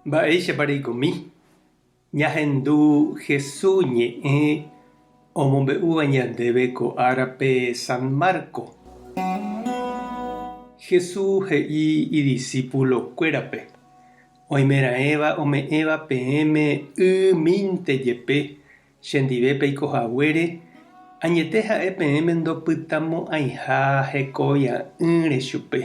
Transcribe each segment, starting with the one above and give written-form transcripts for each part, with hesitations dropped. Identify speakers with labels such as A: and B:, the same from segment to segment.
A: Mba'éichapareikomi ñahendu Jesús ñe'ẽ omombe'úva ñandéve ko árape San Marco. Jesús he'i idiscípulokuérape oimeraẽva ome'ẽva peẽme ymínte jepe chendive peikohaguére añete ha'e peẽme ndopytamo'ãiha hekovia'ỹre chupe.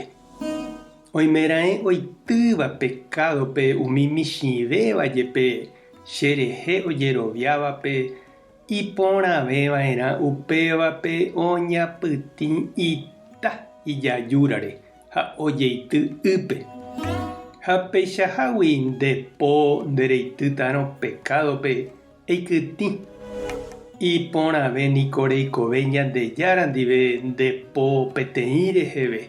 A: Oimeraẽ oitýva pecadope umi michĩvéva jepe cherehe ojeroviávape iporãveva'erã upévape oñapytĩ ijajúrare ha ojeity ýpe. Ha peichahágui ndepo ndereitýtaro pecadope eikytĩ. Iporãve niko reikove Ñandejára ndive ndepo peteĩ reheve.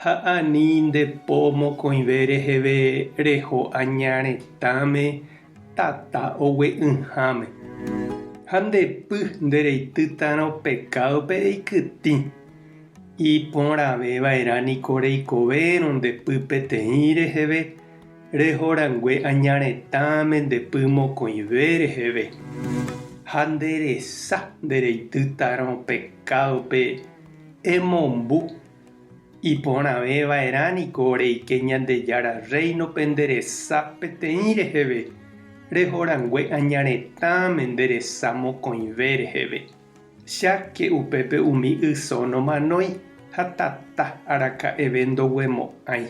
A: Ha ani ndepo mokõive reheve reho añaretãme tata ogue'ỹháme. Ha ndepy ndereitýtaro pecadope eikytĩ. Iporãveva'erã niko reikovérõ ndepy peteĩ reheve rehorangue añaretãme ndepy mokõive reheve. Ha nderesa ndereitýtaro pecadope emombu. Iporãveva'erã niko reike Ñandejára reinope nderesa peteĩ reheve rehorangue añaretãme nderesa mokõive reheve. Cháke upépe umi ysónomanói ha tata araka'eve ndoguemo'ãi.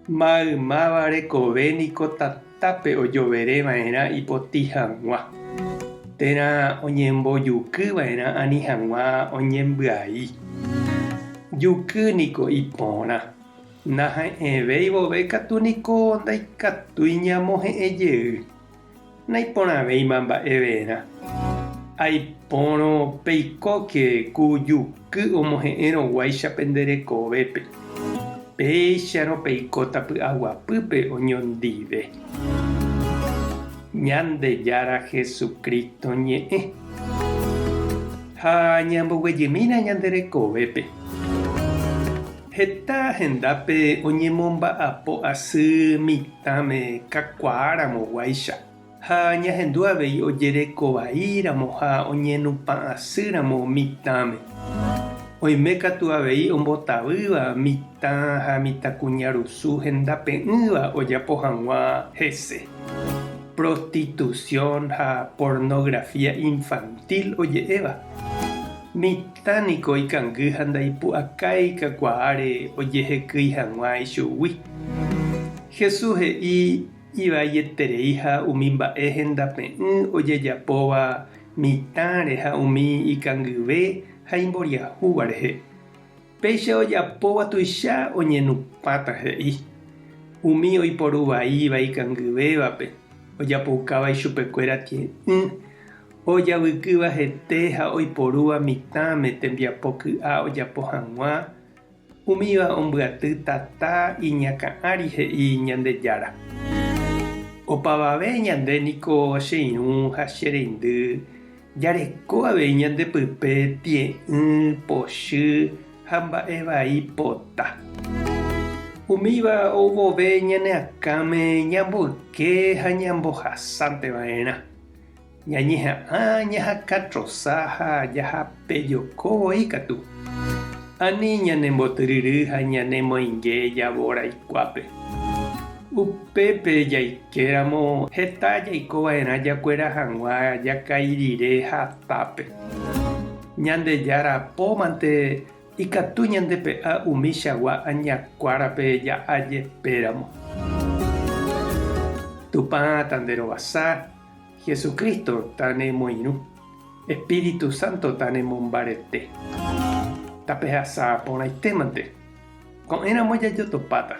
A: Maymáva rekove niko tatápe ojovereva'erã ipotĩ hag̃ua. Térã oñembojukyva'erã ani hag̃ua oñembyai. Juky niko iporã. Naha'ẽvéi vove katu niko ndaikatúi ñamohe'ẽjey. Naiporãvéima mba'everã. Aipórõ peikóke ku juky omohe'ẽrõguáichape nderekovépe. Péicharõ peikóta py'aguapýpe oñondive. Ñandejára Jesucristo ñe'ẽ. Ha ñamboguejýmina ñanderekovépe. Heta hendápe oñemomba'apo asy mitãme kakuaaramoguáicha. Ha ñahendu avei ojerekovaíramo ha oñenupã'asýramo mitãme. Oime katu avei ombotavýva mitã ha mitãkuñarusu hendape'ỹva ojapo hag̃ua hese. Prostitución ha pornografía infantil oje'éva. Mitã niko ikangy ha ndaipu'akái kakuaáre ojehekýi hag̃ua ichugui. Jesús he'i ivaietérei ha umi mba'e hendape'ỹ ojejapóva mitãre ha umi ikangyve ha imboriahúva rehe. Péicha ojapóva tuicha oñenupãta he'i. Umi oiporuvaíva ikangyvévape. Ojapoukáva ichupekuéra tie'ỹ. Ojavykýva hete ha oiporúva mitãme tembiapo ky'a ojapo hag̃ua. Umíva ombyaty tata iñakã'ãri he'i Ñandejára. Opavave ñande niko cheirũ ha chereindy jareko avei ñandepype tie'ỹ, pochy ha mba'e pota. Umíva ovove ñaneakãme ñamboyke ha ñambohasánteva'erã. Ñañeha'ã ñahakãtrosa ha jahapejokóvoi katu. Ani ñanembotyryry ha ñanemoinge javóra aikuápe. Upépe jaikéramo heta jaikova'erã jakuera hag̃ua jakairire hatápe. Ñandejára apómante ikatu ñandepe'a umíchagua añakuárape ja'ajepéramo. Tupã tanderovasa, Jesucristo tanemoirũ, Espíritu Santo tanemombarete. Tapehasa porãitémante. Ko'ẽramo jajotopáta.